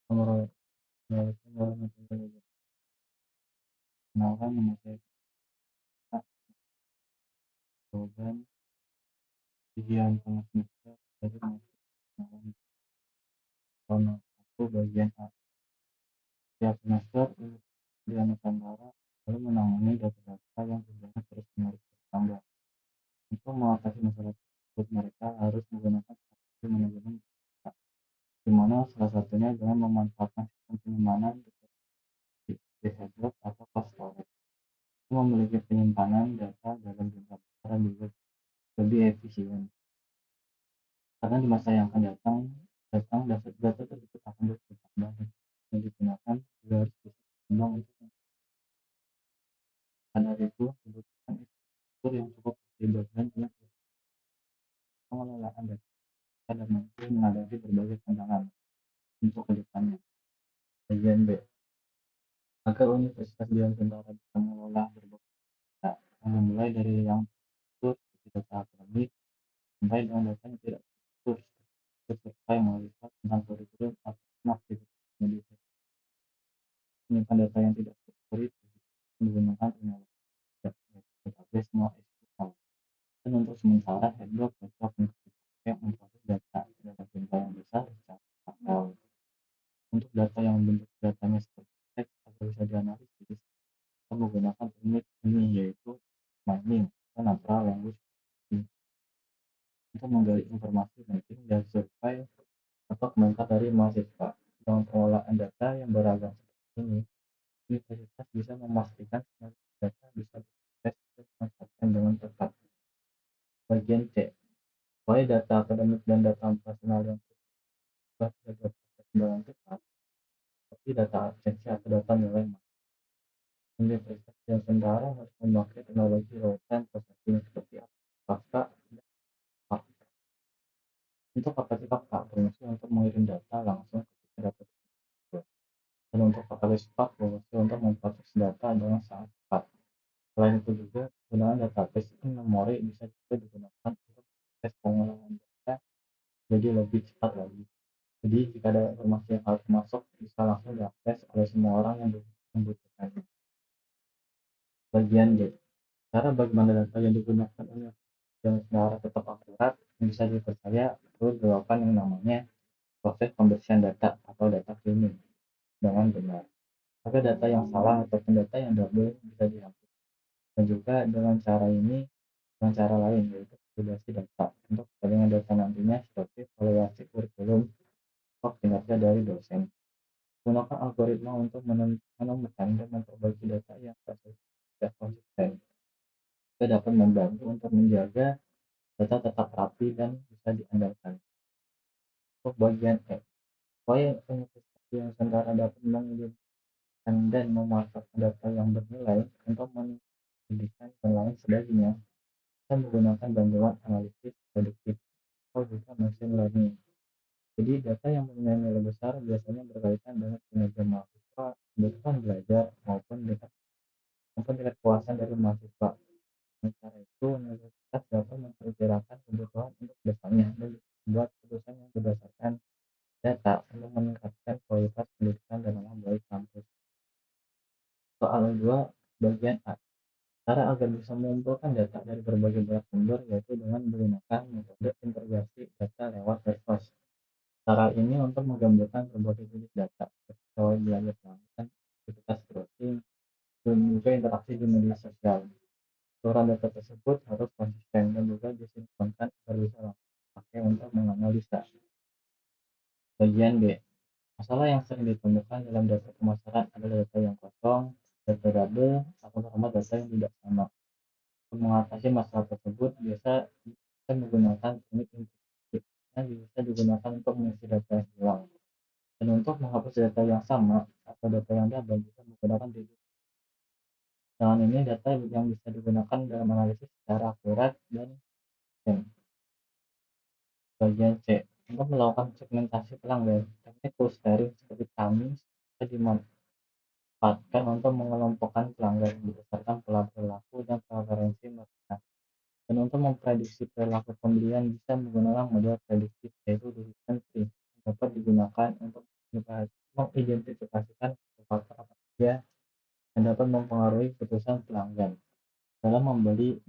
Menurut menurut kenalkan nama saya Kak, jawaban ujian tengah semester dari kenalan tahun aku bagian A. Setiap semester ujian Nusantara selalu menangani data-data yang jumlahnya terus-menerus bertambah. Untuk mengatasi masalah tersebut, mereka harus menggunakan strategi manajemen data, di mana salah satunya dengan memanfaatkan sistem penyimpanan seperti Hadoop atau flash storage yang memiliki penyimpanan data dalam jumlah besar dan juga lebih efisien. Karena di masa yang akan datang data tersebut akan terus bertambah dan yang digunakan juga harus bisa berkembang untuk ada itu kebutuhan infrastruktur yang cukup fleksibel dan punya pengelolaan data dan mampu menghadapi berbagai tantangan untuk kedepannya. Bagian B. Agar Universitas Nusantara bisa mengelola berbagai data, yang dimulai dari yang terstruktur seperti data akademik sampai dengan data yang tidak terstruktur seperti melihat tentang kurikulum atau aktivitas pendidikan. Menyimpan data yang tidak struktur itu menggunakan teknologi database NoSQL. Dan untuk sementara, Hadoop cocok untuk dipakai memproses data jumlah yang besar secara paralel. Untuk data yang bentuk datanya seperti teks atau bisa dianalisis, kita menggunakan teknik ini yaitu mining atau natural language processing untuk menggali informasi penting dan survei atau komentar dari mahasiswa. Dengan pengelolaan data yang beragam seperti ini, universitas bisa memastikan semua data bisa diakses dan dimanfaatkan dengan tepat. Bagian C. Supaya data akademik dan data personal yang telah tidak dapat dengan tepat, seperti data absensi atau data nilai, Universitas yang Nusantara harus memakai teknologi real-time processing seperti Kafka dan Spark. Untuk aplikasi Kafka berfungsi untuk mengirim data langsung ke data tersebut, dan untuk aplikasi Spark berfungsi untuk memproses data dengan sangat cepat. Selain itu juga, penggunaan database in-memory bisa juga digunakan untuk proses pengolahan data jadi lebih cepat lagi. Jadi, jika ada informasi yang harus masuk, bisa langsung diakses oleh semua orang yang membutuhkannya. Bagian D. Cara bagaimana data yang digunakan oleh yang secara tetap akurat yang bisa dipercaya perlu dilakukan yang namanya proses pembersihan data atau data cleaning dengan benar. Agar data yang salah ataupun data yang double bisa dihapus. Dan juga dengan cara lain yaitu validasi data untuk kepentingan data nantinya seperti evaluasi kurikulum atau kinerja dari dosen. Gunakan algoritma untuk menemukan dan memperbaiki data yang tidak konsisten. Kita dapat membantu untuk menjaga data tetap rapi dan bisa diandalkan. Untuk bagian E, supaya investasi yang sementara dapat mengidentifikasi dan memanfaatkan data yang bernilai untuk meningkatkan dan lain sebagainya, kita menggunakan bantuan analisis prediktif atau juga machine learning. Jadi data yang mempunyai nilai besar biasanya berkaitan dengan kinerja mahasiswa, kebutuhan belajar maupun tingkat kepuasan dari mahasiswa. Dengan cara itu, universitas dapat memperkirakan kebutuhan untuk depannya dan membuat keputusan yang berdasarkan data untuk meningkatkan kualitas pendidikan dan nama baik kampus. Soal 2, bagian A. Cara agar bisa mengumpulkan data dari berbagai belah sumber yaitu dengan menggunakan metode integrasi data lewat reverse. Cara ini untuk menggabungkan berbagai jenis data seperti belajar pelanggan, aktivitas browsing, dan juga interaksi di media sosial. Aturan data tersebut harus konsisten dan juga disinkronkan agar bisa langsung dipakai untuk menganalisa. Bagian B. Masalah yang sering ditemukan dalam data pemasaran adalah data yang kosong, data double, atau format data yang tidak sama. Untuk mengatasi masalah tersebut, biasa kita menggunakan teknik input yang bisa digunakan untuk mengisi data yang hilang. Dan untuk menghapus data yang sama atau data yang double, bisa menggunakan deduction. Dengan ini, data yang bisa digunakan dalam analisis secara akurat dan efisien. Bagian C. Untuk melakukan segmentasi pelanggan, teknik clustering seperti kami bisa dimanfaatkan untuk mengelompokkan pelanggan berdasarkan pola perilaku dan preferensi mereka. Dan untuk memprediksi perilaku pembelian bisa menggunakan model prediktif yaitu decision tree yang dapat digunakan untuk mengidentifikasikan faktor apa saja yang dapat mempengaruhi keputusan pelanggan dalam membeli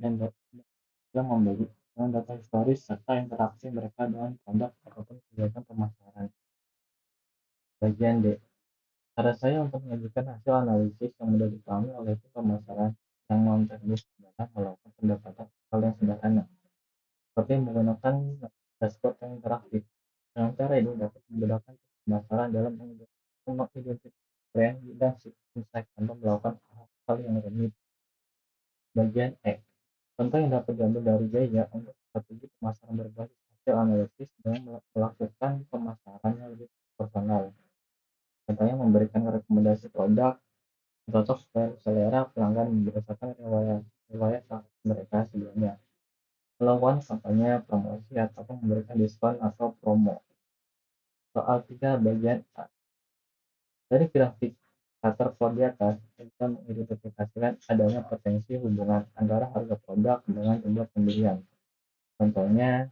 dalam membeli dengan data historis serta interaksi mereka dengan produk ataupun kegiatan pemasaran. Bagian D. Cara saya untuk mengajukan hasil analisis yang mudah dipahami oleh tim pemasaran yang non-teknis adalah melakukan pendekatan hal yang sederhana, seperti menggunakan dashboard yang interaktif. Dengan cara ini dapat memudahkan tim pemasaran dalam mengidentifikasi tren dan insight tanpa melakukan hal-hal yang rumit. Bagian E. Contoh yang dapat diambil dari Jaya untuk strategi pemasaran berbasis hasil analisis dengan melakukan pemasaran yang lebih personal. Contohnya memberikan rekomendasi produk cocok selera pelanggan berdasarkan riwayat transaksi mereka sebelumnya. Melakukan kampanye promosi ataupun memberikan diskon atau promo. Soal 3 bagian A. Dari grafik waterfall di atas, kita mengidentifikasikan adanya potensi hubungan antara harga produk dengan jumlah pembelian. Contohnya,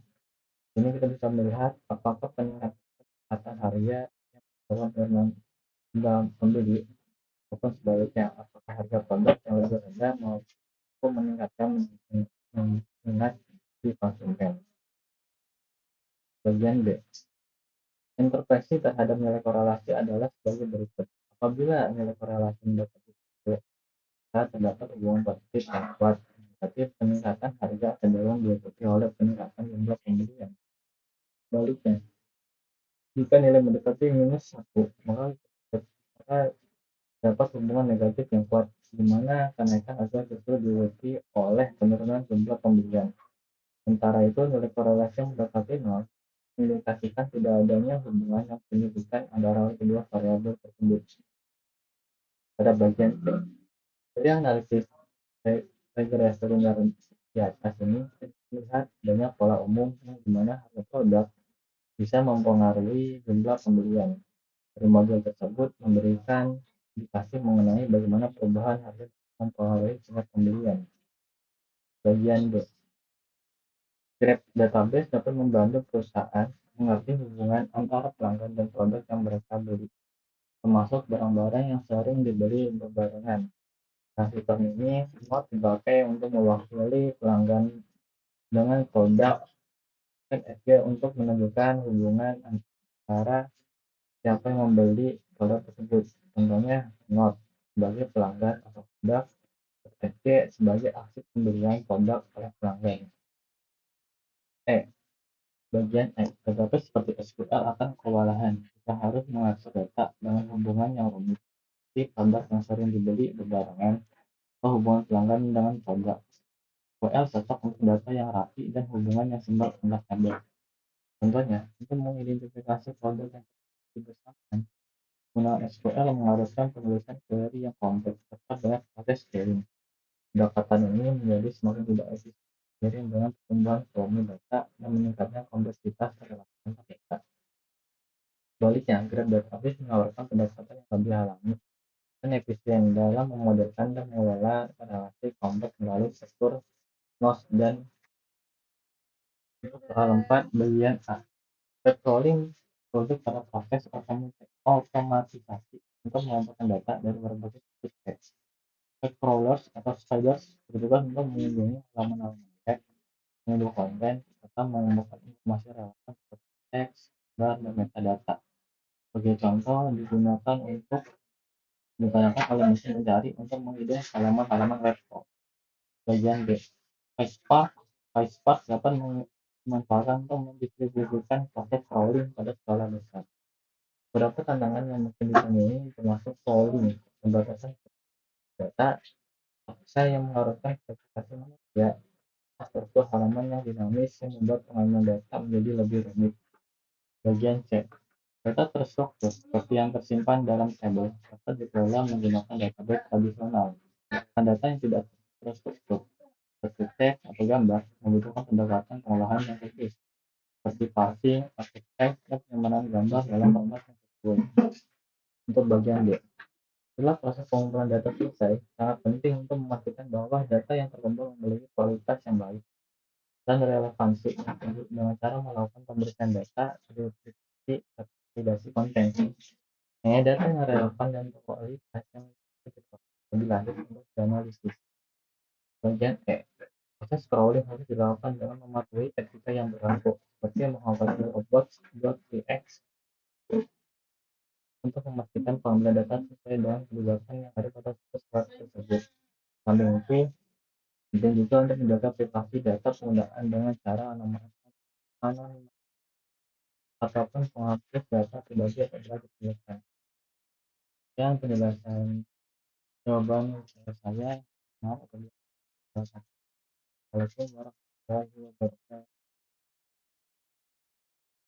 ini kita bisa melihat apakah peningkatan harga yang dilakukan dalam pembeli maupun sebaliknya, apakah harga produk yang lebih rendah mampu meningkatkan minat di konsumen. Bagian B. Interpretasi terhadap nilai korelasi adalah sebagai berikut. Apabila nilai korelasi mendapat terdapat hubungan positif yang kuat, berarti peningkatan harga cenderung diikuti oleh peningkatan jumlah pembelian. Sebaliknya, jika nilai mendekati minus 1, maka dapat hubungan negatif yang kuat, di mana kenaikan harga justru diikuti oleh penurunan jumlah pembelian. Sementara itu, nilai korelasi yang mendekati 0 mengindikasikan tidak adanya hubungan yang signifikan antara kedua variabel tersebut. Pada bagian C, dari analisis regresi linear di atas ini, terlihat banyak pola umum yang dimana harga produk bisa mempengaruhi jumlah pembelian. Dari model tersebut memberikan indikasi mengenai bagaimana perubahan harga mempengaruhi tingkat pembelian. Bagian B. Grab database dapat membantu perusahaan mengerti hubungan antara pelanggan dan produk yang mereka beli, termasuk barang-barang yang sering dibeli berbarengan. Nah, fitur ini semua dipakai untuk mewakili pelanggan dengan produk NFG untuk menunjukkan hubungan antara siapa yang membeli produk tersebut. Contohnya, not sebagai pelanggan atau produk, NFG sebagai aksi pembelian produk oleh pelanggan. Bagian E. Tetapi seperti SQL akan kewalahan jika harus mengakses data dengan hubungan yang rumit, seperti produk yang sering dibeli berbarengan atau hubungan pelanggan dengan produk. SQL cocok untuk data yang rapi dan hubungan yang sembari tabel. Contohnya, untuk mengidentifikasi produk yang bersamaan, penggunaan SQL mengharuskan penulisan query yang kompleks serta banyak proses scaling. Pendekatan ini menjadi semakin tidak efisien seiring dengan pertumbuhan volume data dan meningkatnya kompleksitas relasi antar data. Sebaliknya, Grab Database menawarkan pendekatan yang lebih alami dan efisien dalam memodelkan dan mengelola relasi kompleks melalui struktur NOS dan soal 4 bagian A. Patrolling produk pada proses otomatisasi untuk mengumpulkan data dari berbagai situs web. Web crawlers atau spiders bertugas untuk mengunjungi halaman-halaman web, mengunduh konten, serta mengumpulkan informasi relevan seperti teks, gambar, dan metadata. Sebagai contoh, digunakan oleh mesin pencari untuk mengidentifikasi halaman-halaman web. Bagian B. PySpark dapat dimanfaatkan untuk mendistribusikan proses crawling pada skala besar. Beberapa tantangan yang mungkin ditemui termasuk crawling, pembatasan data, paksa yang mengharuskan verifikasi manusia, struktur halaman yang dinamis yang membuat pengalihan data menjadi lebih rumit. Bagian C. Data terstruktur seperti yang tersimpan dalam tabel dapat dikelola menggunakan database tradisional. Data yang tidak terstruktur seperti teks atau gambar membutuhkan pendekatan pengolahan yang teknis seperti parsing, architect, dan penyempurnaan gambar dalam format yang sesuai. Untuk bagian B, setelah proses pengumpulan data selesai, sangat penting untuk memastikan bahwa data yang terkumpul memiliki kualitas yang baik dan relevansi dengan cara melakukan pemeriksaan data, verifikasi, validasi konten. Hanya data yang relevan dan berkualitas yang lebih lanjut untuk dianalisis. Bagian E. Proses scrolling harus dilakukan dengan mematuhi etika yang berlaku, seperti menghapus robots.txt untuk memastikan pengambilan data sesuai dengan kebijakan yang ada pada situs web tersebut. Samping itu, penting juga untuk menjaga privasi data penggunaan dengan cara anonim ataupun penghapus data pribadi apabila diperlukan. Yang penjelasan jawaban saya, maaf apabila salah satu. Waalaikumsalam warahmatullahi wabarakatuh.